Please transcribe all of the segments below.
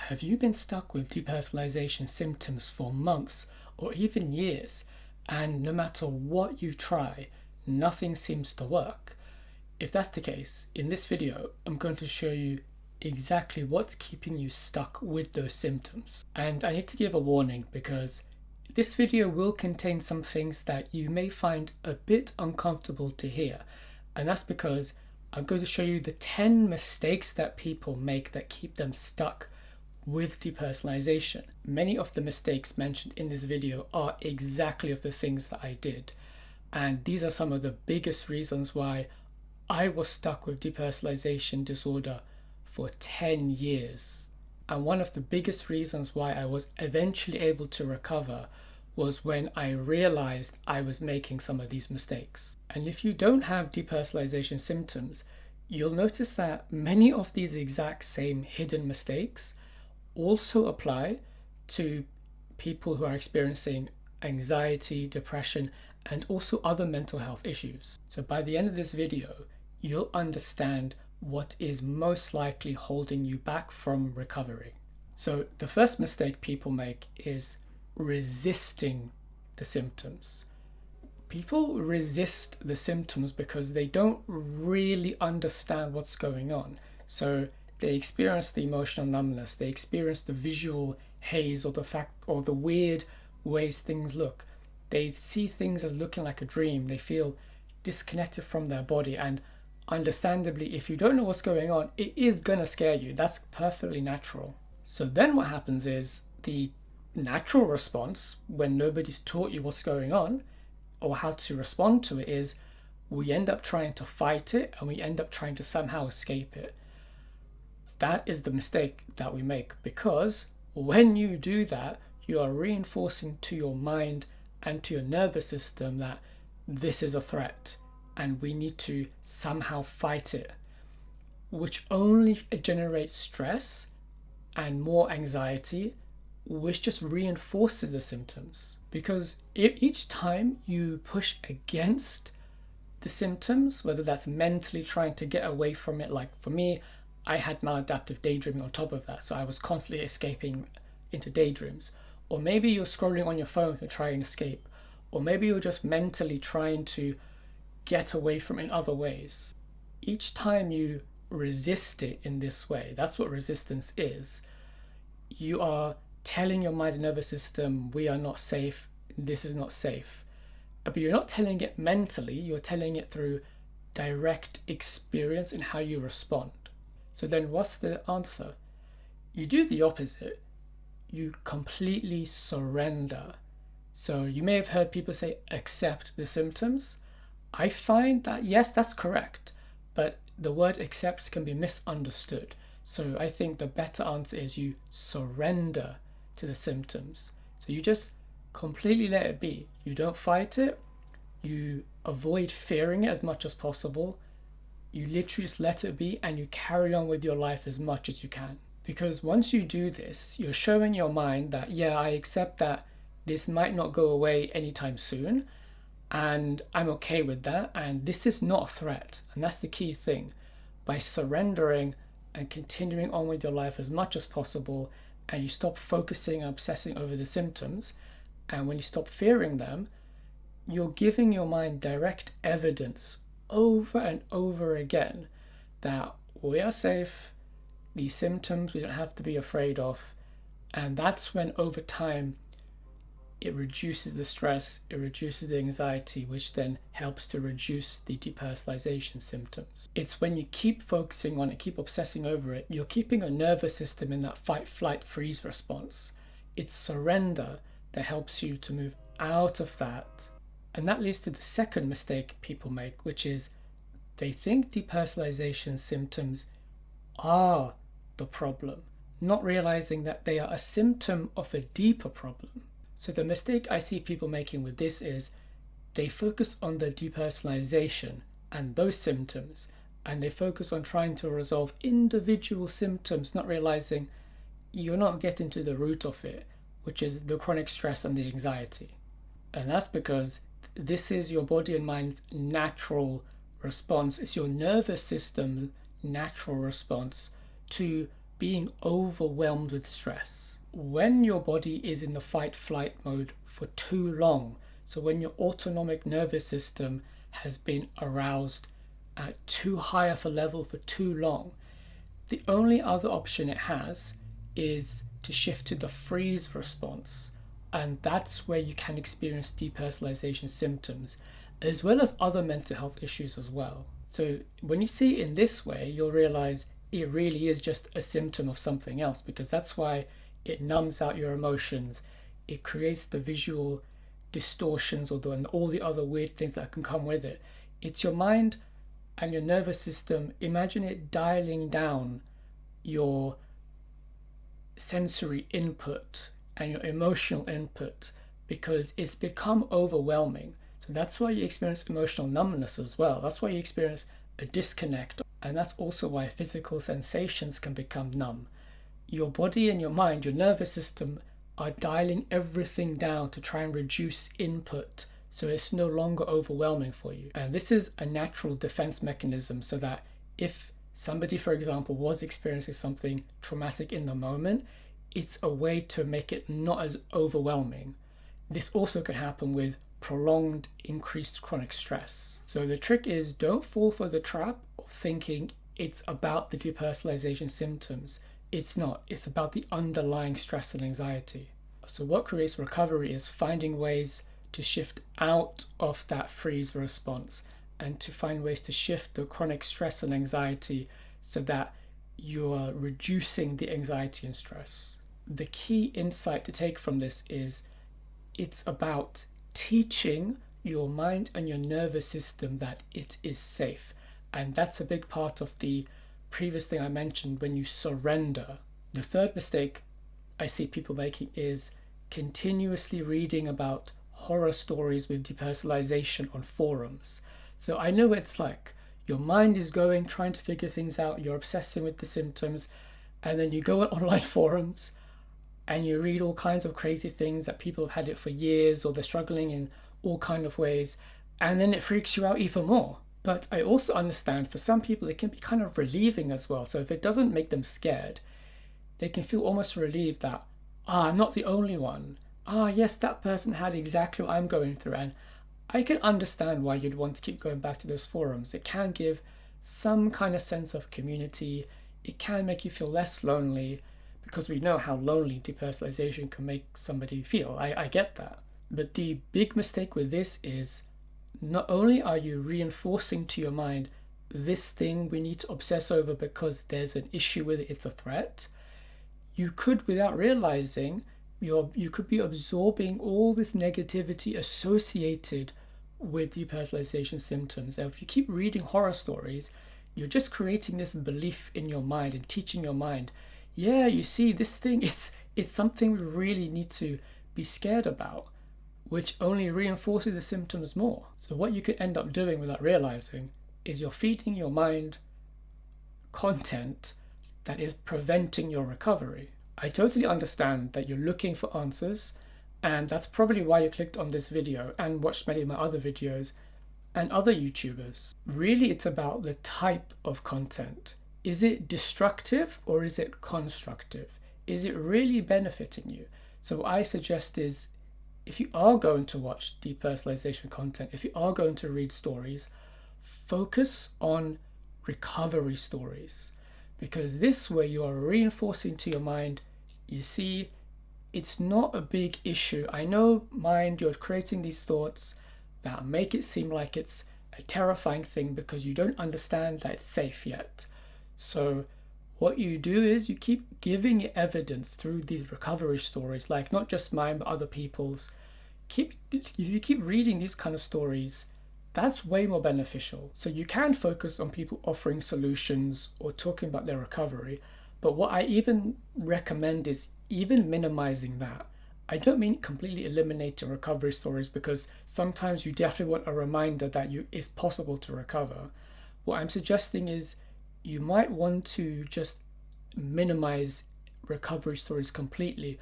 Have you been stuck with depersonalization symptoms for months or even years, and no matter what you try, nothing seems to work? If that's the case, in this video, I'm going to show you exactly what's keeping you stuck with those symptoms. And I need to give a warning because this video will contain some things that you may find a bit uncomfortable to hear. And that's because I'm going to show you the 10 mistakes that people make that keep them stuck with depersonalization. Many of the mistakes mentioned in this video are exactly of the things that I did. And these are some of the biggest reasons why I was stuck with depersonalization disorder for 10 years. And one of the biggest reasons why I was eventually able to recover was when I realized I was making some of these mistakes. And if you don't have depersonalization symptoms, you'll notice that many of these exact same hidden mistakes also apply to people who are experiencing anxiety, depression, and also other mental health issues. So by the end of this video, you'll understand what is most likely holding you back from recovery. So the first mistake people make is resisting the symptoms. People resist the symptoms because they don't really understand what's going on. So they experience the emotional numbness, they experience the visual haze or the weird ways things look. They see things as looking like a dream. They feel disconnected from their body, and understandably, if you don't know what's going on, it is gonna scare you. That's perfectly natural. So then what happens is the natural response when nobody's taught you what's going on or how to respond to it is we end up trying to fight it and we end up trying to somehow escape it. That is the mistake that we make, because when you do that, you are reinforcing to your mind and to your nervous system that this is a threat and we need to somehow fight it, which only generates stress and more anxiety, which just reinforces the symptoms. Because each time you push against the symptoms, whether that's mentally trying to get away from it, like for me, I had maladaptive daydreaming on top of that, so I was constantly escaping into daydreams. Or maybe you're scrolling on your phone to try and escape, or maybe you're just mentally trying to get away from it in other ways. Each time you resist it in this way, that's what resistance is. You are telling your mind and nervous system, we are not safe, this is not safe. But you're not telling it mentally, you're telling it through direct experience in how you respond. So then what's the answer? You do the opposite. You completely surrender. So you may have heard people say, accept the symptoms. I find that, yes, that's correct, but the word accept can be misunderstood. So I think the better answer is you surrender to the symptoms. So you just completely let it be. You don't fight it. You avoid fearing it as much as possible. You literally just let it be and you carry on with your life as much as you can. Because once you do this, you're showing your mind that, yeah, I accept that this might not go away anytime soon, and I'm okay with that, and this is not a threat. And that's the key thing. By surrendering and continuing on with your life as much as possible, and you stop focusing and obsessing over the symptoms, and when you stop fearing them, you're giving your mind direct evidence over and over again that we are safe, these symptoms we don't have to be afraid of. And that's when over time it reduces the stress, it reduces the anxiety, which then helps to reduce the depersonalization symptoms. It's when you keep focusing on it, keep obsessing over it, you're keeping a nervous system in that fight, flight, freeze response. It's surrender that helps you to move out of that. And that leads to the second mistake people make, which is they think depersonalization symptoms are the problem, not realizing that they are a symptom of a deeper problem. So the mistake I see people making with this is they focus on the depersonalization and those symptoms, and they focus on trying to resolve individual symptoms, not realizing you're not getting to the root of it, which is the chronic stress and the anxiety. And that's because this is your body and mind's natural response. It's your nervous system's natural response to being overwhelmed with stress. When your body is in the fight-flight mode for too long, so when your autonomic nervous system has been aroused at too high of a level for too long, the only other option it has is to shift to the freeze response. And that's where you can experience depersonalization symptoms, as well as other mental health issues as well. So when you see it in this way, you'll realize it really is just a symptom of something else, because that's why it numbs out your emotions. It creates the visual distortions and all the other weird things that can come with it. It's your mind and your nervous system. Imagine it dialing down your sensory input and your emotional input because it's become overwhelming. So that's why you experience emotional numbness as well. That's why you experience a disconnect. And that's also why physical sensations can become numb. Your body and your mind, your nervous system, are dialing everything down to try and reduce input so it's no longer overwhelming for you. And this is a natural defense mechanism, so that if somebody, for example, was experiencing something traumatic in the moment, it's a way to make it not as overwhelming. This also can happen with prolonged increased chronic stress. So the trick is, don't fall for the trap of thinking it's about the depersonalization symptoms. It's not. It's about the underlying stress and anxiety. So what creates recovery is finding ways to shift out of that freeze response and to find ways to shift the chronic stress and anxiety so that you are reducing the anxiety and stress. The key insight to take from this is it's about teaching your mind and your nervous system that it is safe. And that's a big part of the previous thing I mentioned when you surrender. The third mistake I see people making is continuously reading about horror stories with depersonalization on forums. So I know it's like your mind is going, trying to figure things out, you're obsessing with the symptoms, and then you go on online forums and you read all kinds of crazy things that people have had it for years, or they're struggling in all kinds of ways, and then it freaks you out even more. But I also understand for some people it can be kind of relieving as well. So if it doesn't make them scared, they can feel almost relieved that, I'm not the only one. Yes, that person had exactly what I'm going through. And I can understand why you'd want to keep going back to those forums. It can give some kind of sense of community. It can make you feel less lonely, because we know how lonely depersonalization can make somebody feel. I get that. But the big mistake with this is, not only are you reinforcing to your mind this thing we need to obsess over because there's an issue with it, it's a threat, you could, without realizing, you could be absorbing all this negativity associated with depersonalization symptoms. And if you keep reading horror stories, you're just creating this belief in your mind and teaching your mind, yeah, you see, this thing, it's something we really need to be scared about, which only reinforces the symptoms more. So what you could end up doing without realizing is you're feeding your mind content that is preventing your recovery. I totally understand that you're looking for answers, and that's probably why you clicked on this video and watched many of my other videos and other YouTubers. Really, it's about the type of content. Is it destructive or is it constructive? Is it really benefiting you? So what I suggest is, if you are going to watch depersonalization content, if you are going to read stories, focus on recovery stories, because this way you are reinforcing to your mind, you see, it's not a big issue. I know, mind, you're creating these thoughts that make it seem like it's a terrifying thing because you don't understand that it's safe yet. So what you do is you keep giving it evidence through these recovery stories, like not just mine but other people's. If you keep reading these kind of stories, that's way more beneficial. So you can focus on people offering solutions or talking about their recovery, but what I even recommend is even minimizing that. I don't mean completely eliminating recovery stories, because sometimes you definitely want a reminder that it's possible to recover. What I'm suggesting is you might want to just minimize recovery stories completely,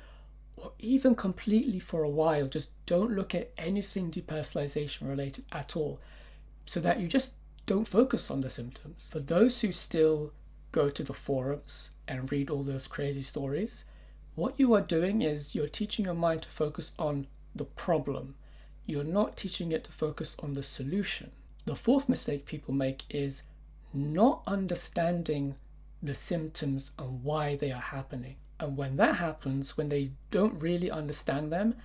or even completely for a while. Just don't look at anything depersonalization related at all, so that you just don't focus on the symptoms. For those who still go to the forums and read all those crazy stories. What you are doing is you're teaching your mind to focus on the problem. You're not teaching it to focus on the solution. The fourth mistake people make is not understanding the symptoms and why they are happening. And when that happens, when they don't really understand them,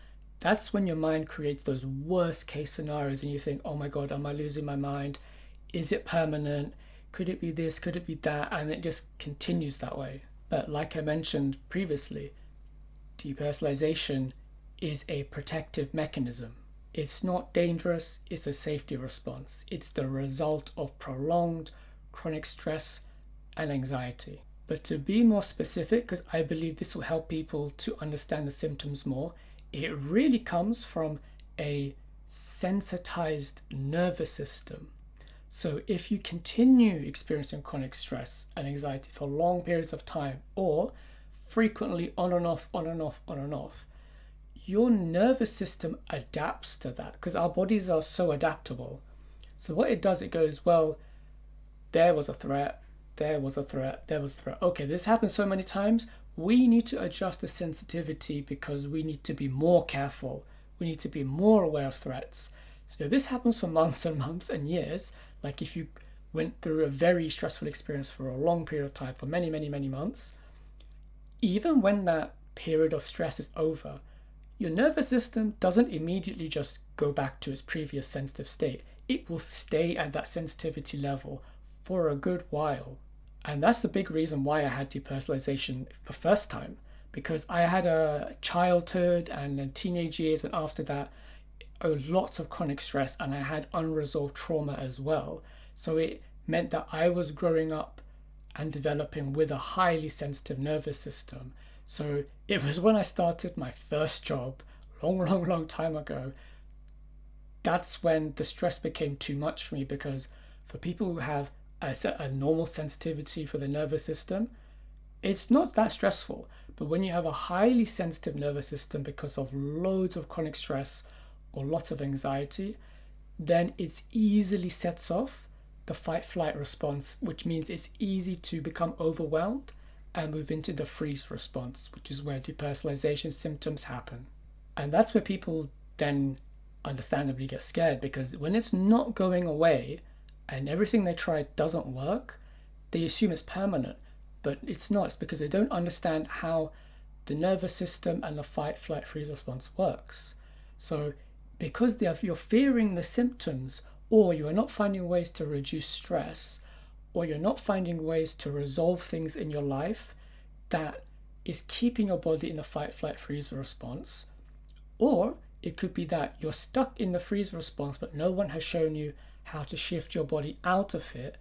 that's when your mind creates those worst case scenarios and you think, oh my God, am I losing my mind? Is it permanent? Could it be this? Could it be that? And it just continues that way. But like I mentioned previously, depersonalization is a protective mechanism. It's not dangerous, it's a safety response. It's the result of prolonged chronic stress and anxiety. But to be more specific, because I believe this will help people to understand the symptoms more, it really comes from a sensitized nervous system. So if you continue experiencing chronic stress and anxiety for long periods of time, or frequently on and off, your nervous system adapts to that, because our bodies are so adaptable. So what it does, it goes, well, there was a threat, there was a threat, there was a threat. Okay, this happened so many times, we need to adjust the sensitivity because we need to be more careful. We need to be more aware of threats. So this happens for months and months and years. Like if you went through a very stressful experience for a long period of time, for many, many, many months, even when that period of stress is over, your nervous system doesn't immediately just go back to its previous sensitive state. It will stay at that sensitivity level for a good while. And that's the big reason why I had depersonalization the first time, because I had a childhood and then teenage years, and after that, lots of chronic stress, and I had unresolved trauma as well. So it meant that I was growing up and developing with a highly sensitive nervous system. So it was when I started my first job, long time ago, that's when the stress became too much for me, because for people who have a normal sensitivity for the nervous system, it's not that stressful. But when you have a highly sensitive nervous system because of loads of chronic stress or lots of anxiety, then it easily sets off the fight-flight response, which means it's easy to become overwhelmed and move into the freeze response, which is where depersonalization symptoms happen. And that's where people then understandably get scared, because when it's not going away and everything they try doesn't work, they assume it's permanent. But it's not. It's because they don't understand how the nervous system and the fight, flight, freeze response works. So because you're fearing the symptoms, or you are not finding ways to reduce stress, or you're not finding ways to resolve things in your life that is keeping your body in the fight, flight, freeze response, or it could be that you're stuck in the freeze response but no one has shown you how to shift your body out of it,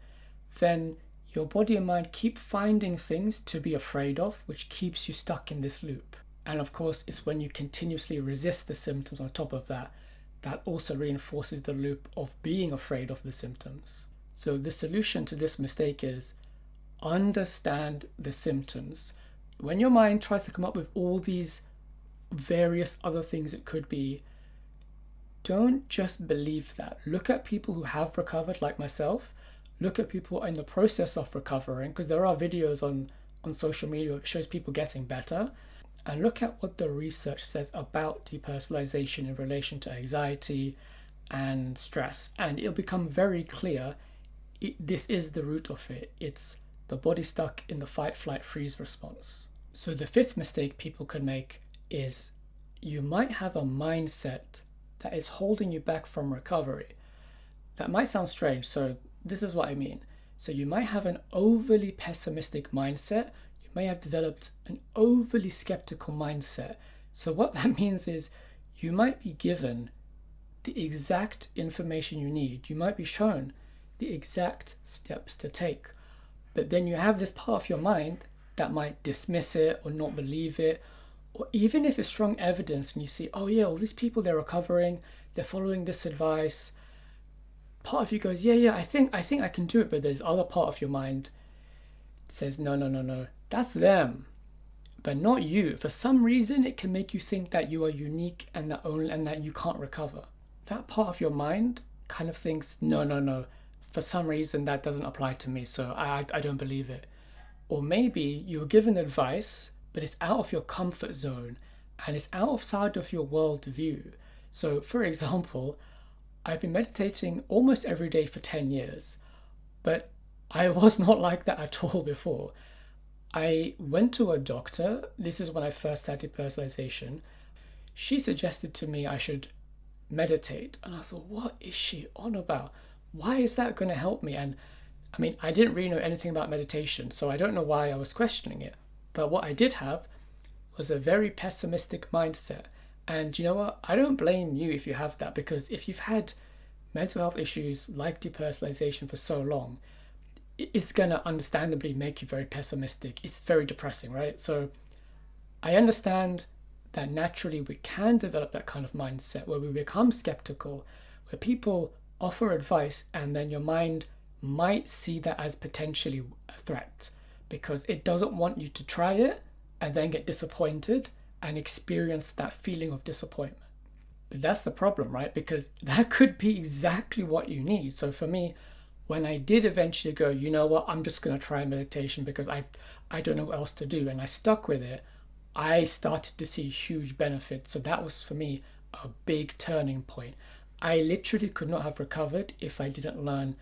then your body and mind keep finding things to be afraid of, which keeps you stuck in this loop. And of course, it's when you continuously resist the symptoms on top of that, that also reinforces the loop of being afraid of the symptoms. So the solution to this mistake is understand the symptoms. When your mind tries to come up with all these various other things it could be, don't just believe that. Look at people who have recovered, like myself. Look at people in the process of recovering, because there are videos on social media that shows people getting better. And look at what the research says about depersonalization in relation to anxiety and stress. And it'll become very clear, this is the root of it. It's the body stuck in the fight, flight, freeze response. So the fifth mistake people can make is you might have a mindset that is holding you back from recovery. That might sound strange, so this is what I mean. So you might have an overly pessimistic mindset. You may have developed an overly skeptical mindset. So what that means is you might be given the exact information you need. You might be shown the exact steps to take. But then you have this part of your mind that might dismiss it or not believe it. Or even if it's strong evidence and you see, oh yeah, all these people, they're recovering, they're following this advice. Part of you goes, yeah, I think I can do it. But there's other part of your mind that says, no, that's them, but not you. For some reason, it can make you think that you are unique and that you can't recover. That part of your mind kind of thinks, no. For some reason, that doesn't apply to me, so I don't believe it. Or maybe you're given advice, but it's out of your comfort zone and it's outside of your worldview. So, for example, I've been meditating almost every day for 10 years, but I was not like that at all before. I went to a doctor. This is when I first had depersonalization. She suggested to me I should meditate. And I thought, what is she on about? Why is that going to help me? And I mean, I didn't really know anything about meditation, so I don't know why I was questioning it. But what I did have was a very pessimistic mindset. And you know what? I don't blame you if you have that, because if you've had mental health issues like depersonalization for so long, it's going to understandably make you very pessimistic. It's very depressing, right? So I understand that naturally we can develop that kind of mindset where we become skeptical, where people offer advice and then your mind might see that as potentially a threat because it doesn't want you to try it and then get disappointed and experience that feeling of disappointment. But that's the problem, right? Because that could be exactly what you need. So for me, when I did eventually go, you know what, I'm just going to try meditation because I don't know what else to do, and I stuck with it, I started to see huge benefits. So that was for me a big turning point. I literally could not have recovered if I didn't learn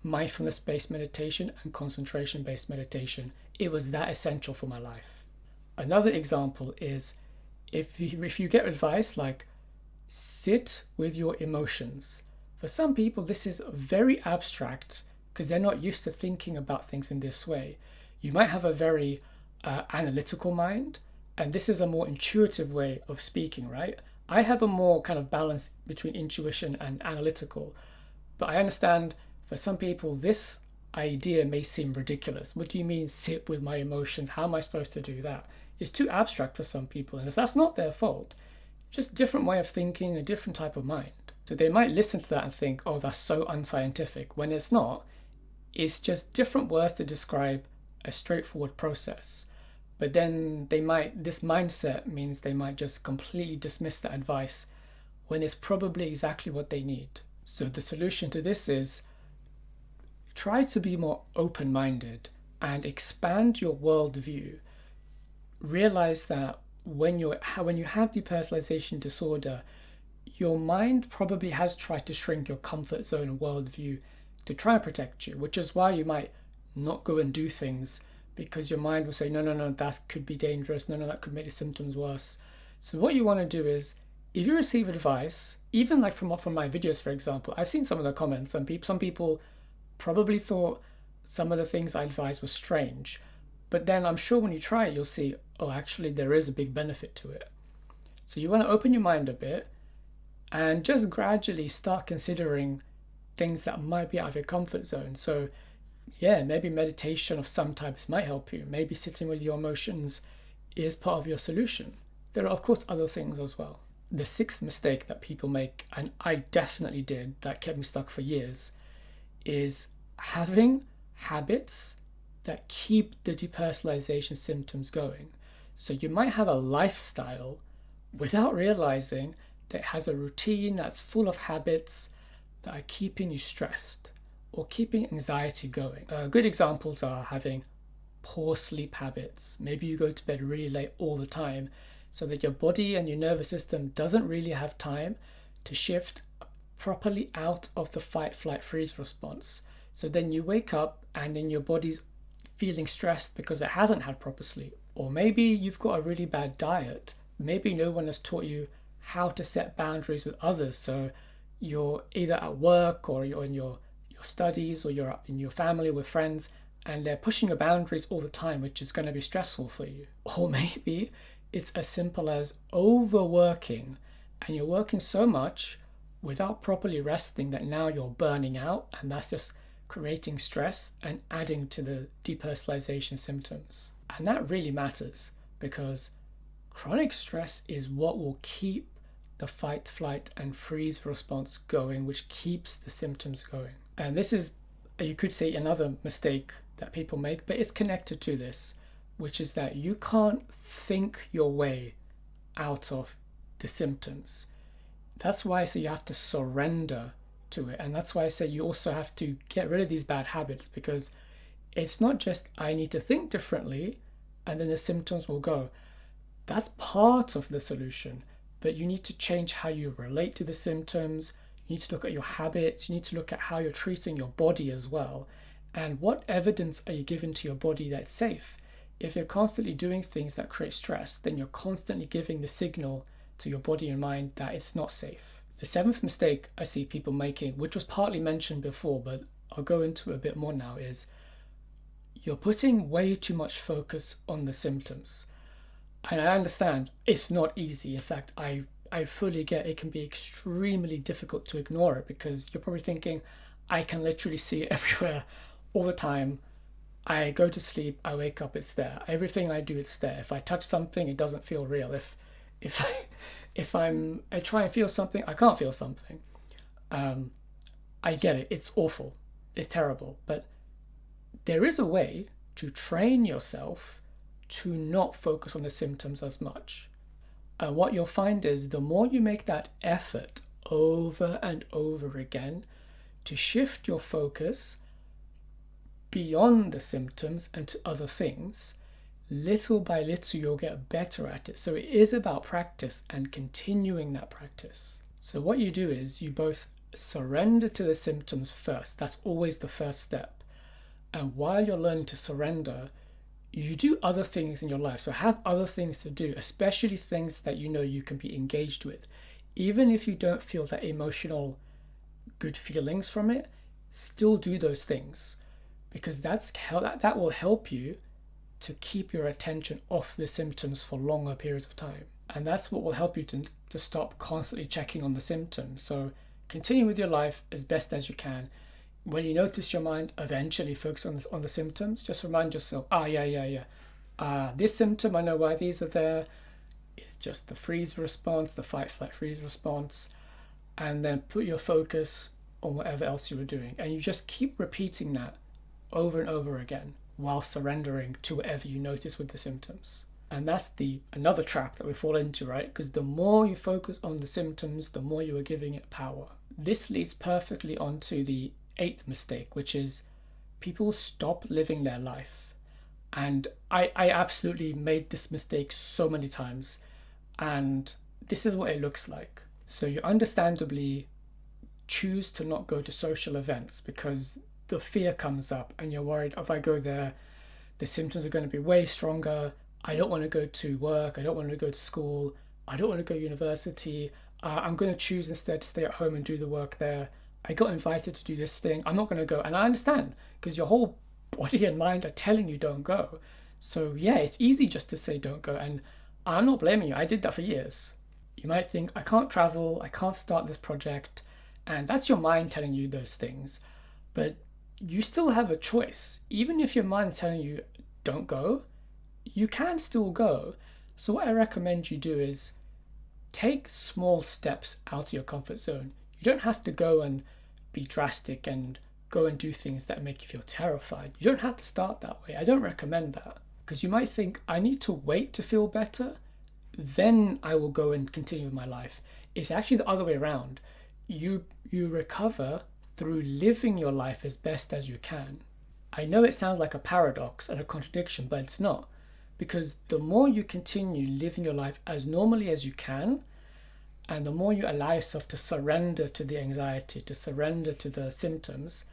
mindfulness-based meditation and concentration-based meditation. It was that essential for my life. Another example is if you get advice like sit with your emotions. For some people, this is very abstract because they're not used to thinking about things in this way. You might have a very analytical mind, and this is a more intuitive way of speaking, right? I have a more kind of balance between intuition and analytical, but I understand for some people this idea may seem ridiculous. What do you mean sit with my emotions? How am I supposed to do that? It's too abstract for some people, and that's not their fault. Just a different way of thinking, a different type of mind. So they might listen to that and think, oh, that's so unscientific, when it's not. It's just different words to describe a straightforward process. But then this mindset means they might just completely dismiss that advice when it's probably exactly what they need. So the solution to this is try to be more open-minded and expand your worldview. Realize that when you have depersonalization disorder, your mind probably has tried to shrink your comfort zone and worldview to try and protect you, which is why you might not go and do things because your mind will say, no, that could be dangerous. No, that could make the symptoms worse. So what you want to do is, if you receive advice, even like from my videos, for example, I've seen some of the comments and some people probably thought some of the things I advised were strange. But then I'm sure when you try it, you'll see, oh, actually there is a big benefit to it. So you want to open your mind a bit and just gradually start considering things that might be out of your comfort zone. So yeah, maybe meditation of some types might help you. Maybe sitting with your emotions is part of your solution. There are, of course, other things as well. The sixth mistake that people make, and I definitely did, that kept me stuck for years, is having habits that keep the depersonalization symptoms going. So you might have a lifestyle without realizing that it has a routine that's full of habits that are keeping you stressed or keeping anxiety going. Good examples are having poor sleep habits. Maybe you go to bed really late all the time so that your body and your nervous system doesn't really have time to shift properly out of the fight, flight, freeze response. So then you wake up and then your body's feeling stressed because it hasn't had proper sleep. Or maybe you've got a really bad diet. Maybe no one has taught you how to set boundaries with others. So you're either at work or you're in your studies or you're in your family with friends and they're pushing your boundaries all the time, which is going to be stressful for you. Or maybe it's as simple as overworking and you're working so much without properly resting that now you're burning out, and that's just creating stress and adding to the depersonalization symptoms. And that really matters because chronic stress is what will keep the fight, flight, and freeze response going, which keeps the symptoms going. And this is, you could say, another mistake that people make, but it's connected to this, which is that you can't think your way out of the symptoms. That's why I say you have to surrender to it. And that's why I say you also have to get rid of these bad habits, because It's not just I need to think differently and then the symptoms will go. That's part of the solution, but you need to change how you relate to the symptoms. You need to look at your habits. You need to look at how you're treating your body as well. And what evidence are you giving to your body that's safe? If you're constantly doing things that create stress, then you're constantly giving the signal to your body and mind that it's not safe. The seventh mistake I see people making, which was partly mentioned before, but I'll go into it a bit more now, is you're putting way too much focus on the symptoms. And I understand it's not easy. In fact, I fully get it can be extremely difficult to ignore it, because you're probably thinking, I can literally see it everywhere all the time. I go to sleep, I wake up, it's there. Everything I do, it's there. If I touch something, it doesn't feel real. If I try and feel something, I can't feel something. I get it. It's awful. It's terrible. But there is a way to train yourself to not focus on the symptoms as much. And what you'll find is the more you make that effort over and over again to shift your focus beyond the symptoms and to other things, little by little you'll get better at it. So it is about practice and continuing that practice. So what you do is you both surrender to the symptoms first. That's always the first step. And while you're learning to surrender, you do other things in your life. So have other things to do, especially things that you know you can be engaged with. Even if you don't feel that emotional good feelings from it, still do those things, because that will help you to keep your attention off the symptoms for longer periods of time. And that's what will help you to stop constantly checking on the symptoms. So continue with your life as best as you can. When you notice your mind eventually focus on the symptoms, just remind yourself, this symptom, I know why these are there. It's just the freeze response, the fight, flight, freeze response. And then put your focus on whatever else you were doing. And you just keep repeating that over and over again while surrendering to whatever you notice with the symptoms. And that's another trap that we fall into, right? Because the more you focus on the symptoms, the more you are giving it power. This leads perfectly onto the eighth mistake, which is people stop living their life. And I absolutely made this mistake so many times. And this is what it looks like. So you understandably choose to not go to social events because the fear comes up and you're worried, if I go there, the symptoms are going to be way stronger. I don't want to go to work. I don't want to go to school. I don't want to go to university. I'm going to choose instead to stay at home and do the work there. I got invited to do this thing. I'm not going to go. And I understand, because your whole body and mind are telling you don't go. So yeah, it's easy just to say don't go. And I'm not blaming you. I did that for years. You might think, I can't travel. I can't start this project. And that's your mind telling you those things. But you still have a choice. Even if your mind is telling you don't go, you can still go. So what I recommend you do is take small steps out of your comfort zone. You don't have to go and be drastic and go and do things that make you feel terrified. You don't have to start that way. I don't recommend that, because you might think, I need to wait to feel better, then I will go and continue with my life. It's actually the other way around. You recover through living your life as best as you can. I know it sounds like a paradox and a contradiction, but it's not. Because the more you continue living your life as normally as you can, and the more you allow yourself to surrender to the anxiety, to surrender to the symptoms,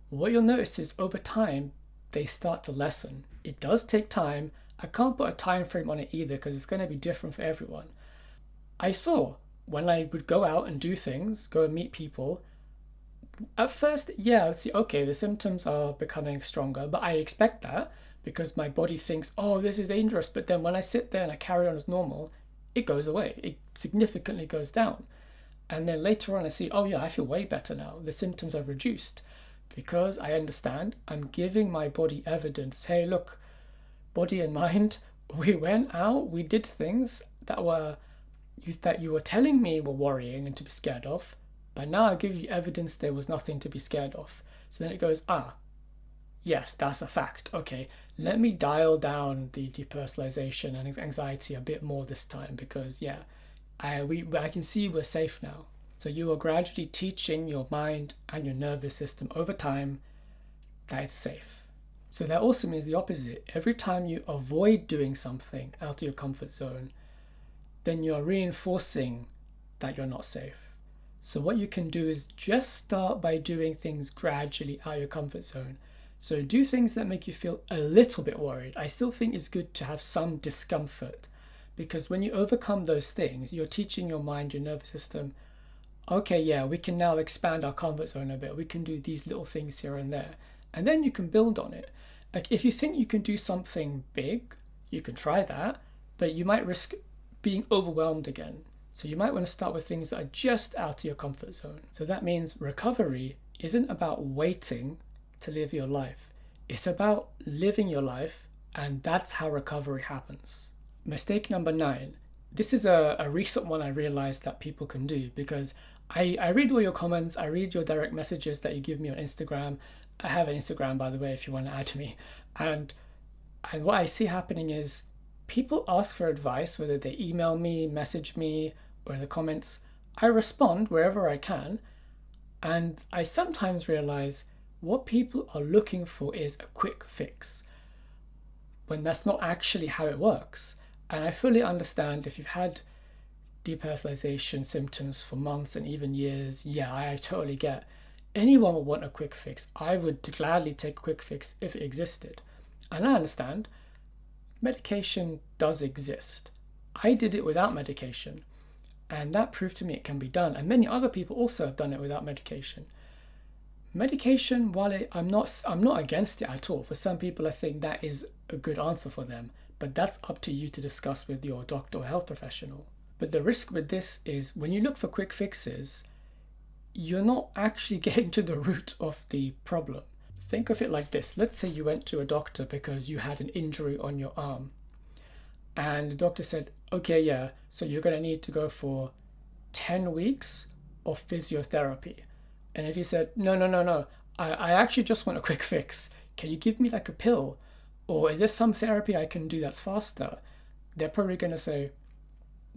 what you'll notice is over time, they start to lessen. It does take time. I can't put a time frame on it either, because it's going to be different for everyone. I saw when I would go out and do things, go and meet people, at first, yeah, I'd see, okay, the symptoms are becoming stronger, but I expect that because my body thinks, oh, this is dangerous. But then when I sit there and I carry on as normal, it goes away. It significantly goes down. And then later on I see, oh yeah, I feel way better now. The symptoms have reduced because I understand I'm giving my body evidence. Hey, look, body and mind, we went out, we did things that you were telling me were worrying and to be scared of. But now I give you evidence there was nothing to be scared of. So then it goes, yes, that's a fact. Okay, let me dial down the depersonalization and anxiety a bit more this time, because yeah, I can see we're safe now. So you are gradually teaching your mind and your nervous system over time that it's safe. So that also means the opposite. Every time you avoid doing something out of your comfort zone, then you're reinforcing that you're not safe. So what you can do is just start by doing things gradually out of your comfort zone. So do things that make you feel a little bit worried. I still think it's good to have some discomfort, because when you overcome those things, you're teaching your mind, your nervous system, okay, yeah, we can now expand our comfort zone a bit. We can do these little things here and there. And then you can build on it. Like if you think you can do something big, you can try that, but you might risk being overwhelmed again. So you might want to start with things that are just out of your comfort zone. So that means recovery isn't about waiting to live your life. It's about living your life, and that's how recovery happens. Mistake number 9. This is a recent one I realized that people can do, because I read all your comments, I read your direct messages that you give me on Instagram. I have an Instagram, by the way, if you want to add to me. And what I see happening is people ask for advice, whether they email me, message me, or in the comments. I respond wherever I can. And I sometimes realize what people are looking for is a quick fix, when that's not actually how it works. And I fully understand if you've had depersonalization symptoms for months and even years. Yeah, I totally get. Anyone would want a quick fix. I would gladly take a quick fix if it existed. And I understand medication does exist. I did it without medication, and that proved to me it can be done. And many other people also have done it without medication. Medication, while I'm not against it at all. For some people, I think that is a good answer for them, but that's up to you to discuss with your doctor or health professional. But the risk with this is when you look for quick fixes, you're not actually getting to the root of the problem. Think of it like this. Let's say you went to a doctor because you had an injury on your arm, and the doctor said, okay, yeah, so you're going to need to go for 10 weeks of physiotherapy. And if you said, no, I actually just want a quick fix. Can you give me like a pill? Or is there some therapy I can do that's faster? They're probably going to say,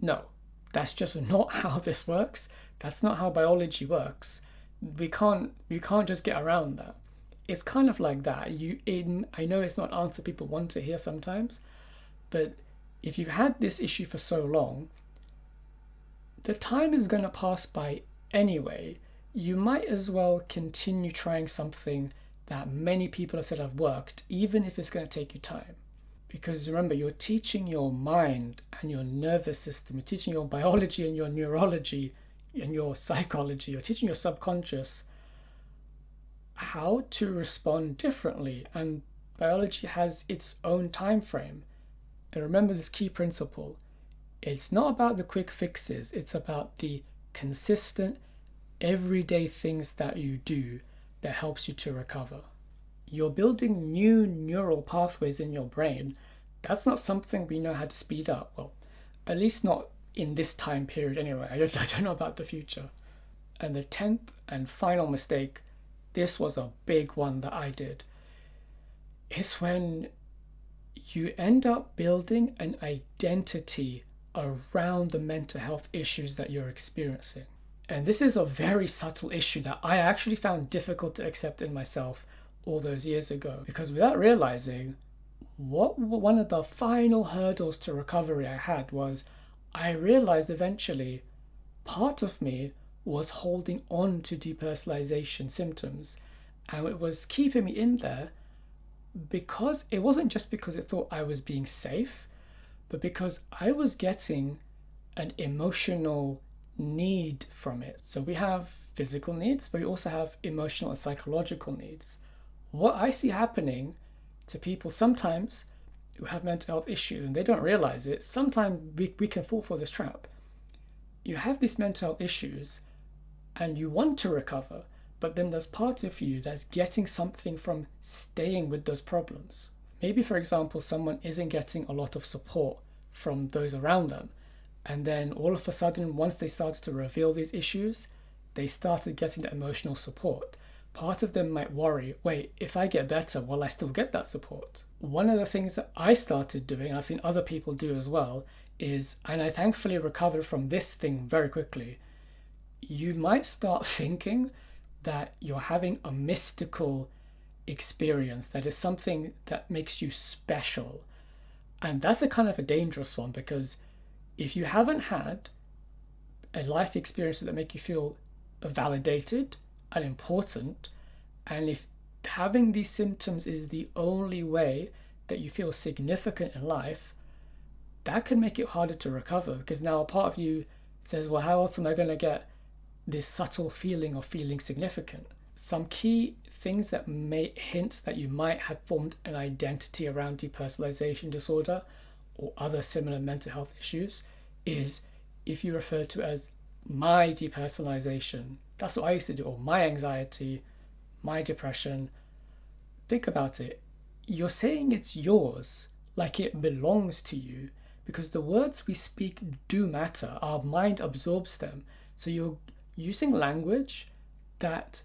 no, that's just not how this works. That's not how biology works. We can't just get around that. It's kind of like that. I know it's not an answer people want to hear sometimes, but if you've had this issue for so long, the time is going to pass by anyway. You might as well continue trying something that many people have said have worked, even if it's going to take you time. Because remember, you're teaching your mind and your nervous system, you're teaching your biology and your neurology and your psychology, you're teaching your subconscious how to respond differently. And biology has its own time frame. And remember this key principle. It's not about the quick fixes, it's about the consistent, everyday things that you do that helps you to recover. You're building new neural pathways in your brain. That's not something we know how to speed up. Well, at least not in this time period anyway. I don't know about the future. And the 10th and final mistake, this was a big one that I did, is when you end up building an identity around the mental health issues that you're experiencing. And this is a very subtle issue that I actually found difficult to accept in myself all those years ago, because without realizing, one of the final hurdles to recovery I had was I realized eventually part of me was holding on to depersonalization symptoms, and it was keeping me in there because it wasn't just because it thought I was being safe, but because I was getting an emotional need from it. So we have physical needs, but we also have emotional and psychological needs. What I see happening to people sometimes who have mental health issues, and they don't realize it, sometimes we can fall for this trap. You have these mental health issues and you want to recover, but then there's part of you that's getting something from staying with those problems. Maybe, for example, someone isn't getting a lot of support from those around them, and then all of a sudden, once they started to reveal these issues, they started getting the emotional support. Part of them might worry, wait, if I get better, will I still get that support? One of the things that I started doing, I've seen other people do as well, is, and I thankfully recovered from this thing very quickly, you might start thinking that you're having a mystical experience, that is something that makes you special. And that's a kind of a dangerous one, because if you haven't had a life experience that make you feel validated and important, and if having these symptoms is the only way that you feel significant in life, that can make it harder to recover, because now a part of you says, well, how else am I going to get this subtle feeling of feeling significant? Some key things that may hint that you might have formed an identity around depersonalization disorder or other similar mental health issues is if you refer to it as my depersonalization. That's what I used to do, or my anxiety, my depression. Think about it. You're saying it's yours, like it belongs to you, because the words we speak do matter. Our mind absorbs them. So you're using language that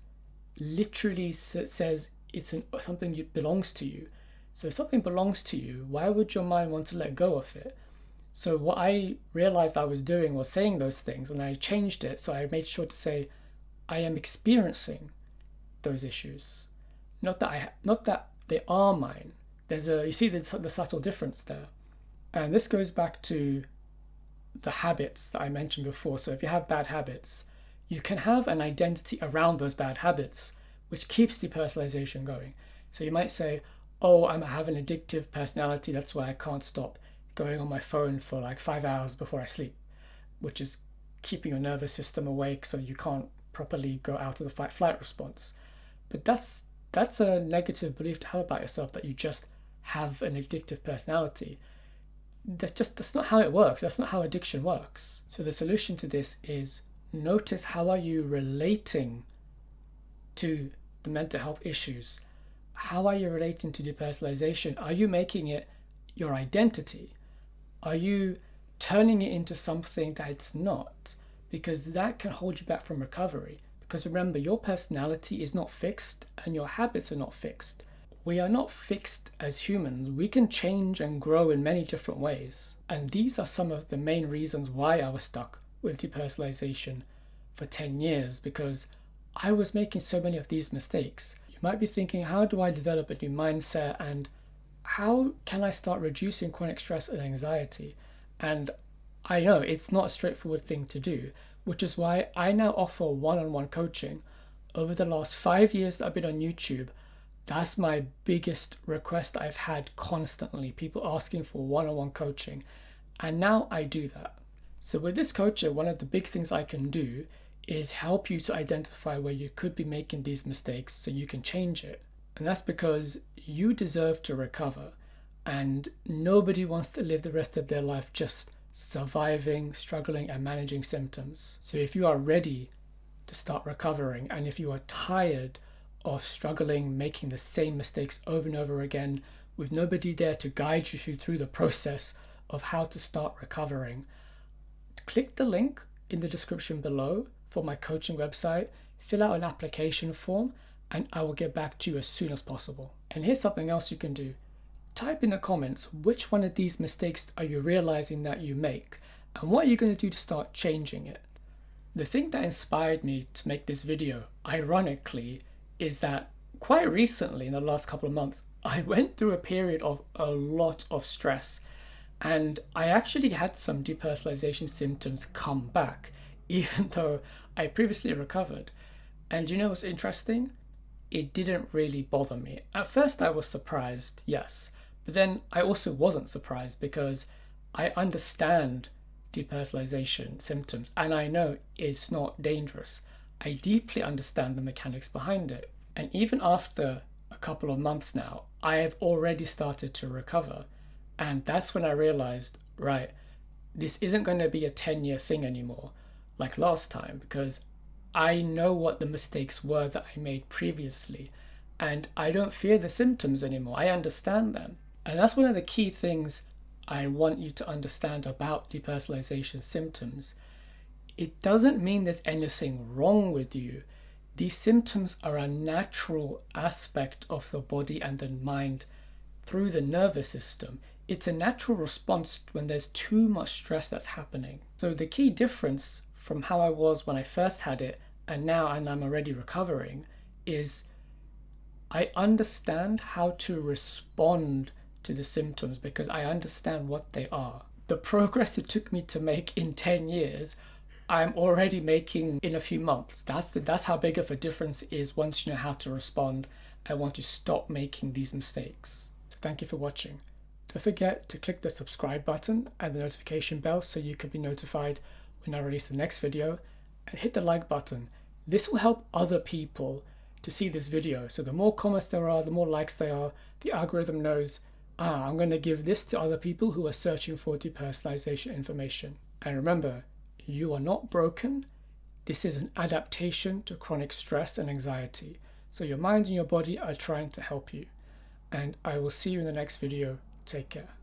literally says it's something that belongs to you. So if something belongs to you, why would your mind want to let go of it? So what I realized I was doing was saying those things, and I changed it. So I made sure to say, I am experiencing those issues. Not that they are mine. You see the subtle difference there. And this goes back to the habits that I mentioned before. So if you have bad habits, you can have an identity around those bad habits, which keeps depersonalization going. So you might say, oh, I have an addictive personality, that's why I can't stop going on my phone for like 5 hours before I sleep, which is keeping your nervous system awake so you can't properly go out of the fight-flight response. But that's a negative belief to have about yourself, that you just have an addictive personality. That's not how it works. That's not how addiction works. So the solution to this is notice, how are you relating to the mental health issues? How are you relating to depersonalization? Are you making it your identity? Are you turning it into something that it's not? Because that can hold you back from recovery. Because remember, your personality is not fixed and your habits are not fixed. We are not fixed as humans. We can change and grow in many different ways. And these are some of the main reasons why I was stuck with depersonalization for 10 years, because I was making so many of these mistakes. You might be thinking, how do I develop a new mindset, and how can I start reducing chronic stress and anxiety? And I know it's not a straightforward thing to do, which is why I now offer one-on-one coaching. Over the last 5 years that I've been on YouTube, that's my biggest request I've had constantly, people asking for one-on-one coaching. And now I do that. So with this coaching, one of the big things I can do is help you to identify where you could be making these mistakes so you can change it. And that's because you deserve to recover. And nobody wants to live the rest of their life just surviving, struggling, and managing symptoms. So if you are ready to start recovering, and if you are tired of struggling, making the same mistakes over and over again, with nobody there to guide you through the process of how to start recovering, click the link in the description below for my coaching website, fill out an application form, and I will get back to you as soon as possible. And here's something else you can do. Type in the comments, which one of these mistakes are you realizing that you make, and what are you going to do to start changing it? The thing that inspired me to make this video, ironically, is that quite recently, in the last couple of months, I went through a period of a lot of stress, and I actually had some depersonalization symptoms come back, even though I previously recovered. And you know what's interesting? It didn't really bother me. At first I was surprised, yes, but then I also wasn't surprised, because I understand depersonalization symptoms and I know it's not dangerous. I deeply understand the mechanics behind it. And even after a couple of months now, I have already started to recover. And that's when I realized, right, this isn't going to be a 10-year thing anymore like last time, because I know what the mistakes were that I made previously, and I don't fear the symptoms anymore. I understand them. And that's one of the key things I want you to understand about depersonalization symptoms. It doesn't mean there's anything wrong with you. These symptoms are a natural aspect of the body and the mind through the nervous system. It's a natural response when there's too much stress that's happening. So the key difference from how I was when I first had it and now, and I'm already recovering, is I understand how to respond to the symptoms because I understand what they are. The progress it took me to make in 10 years, I'm already making in a few months. That's how big of a difference it is once you know how to respond and once you stop making these mistakes. So thank you for watching. Don't forget to click the subscribe button and the notification bell so you can be notified when I release the next video, and hit the like button. This will help other people to see this video. So the more comments there are, the more likes there are, the algorithm knows, I'm going to give this to other people who are searching for depersonalization information. And remember, you are not broken. This is an adaptation to chronic stress and anxiety. So your mind and your body are trying to help you. And I will see you in the next video. Take care.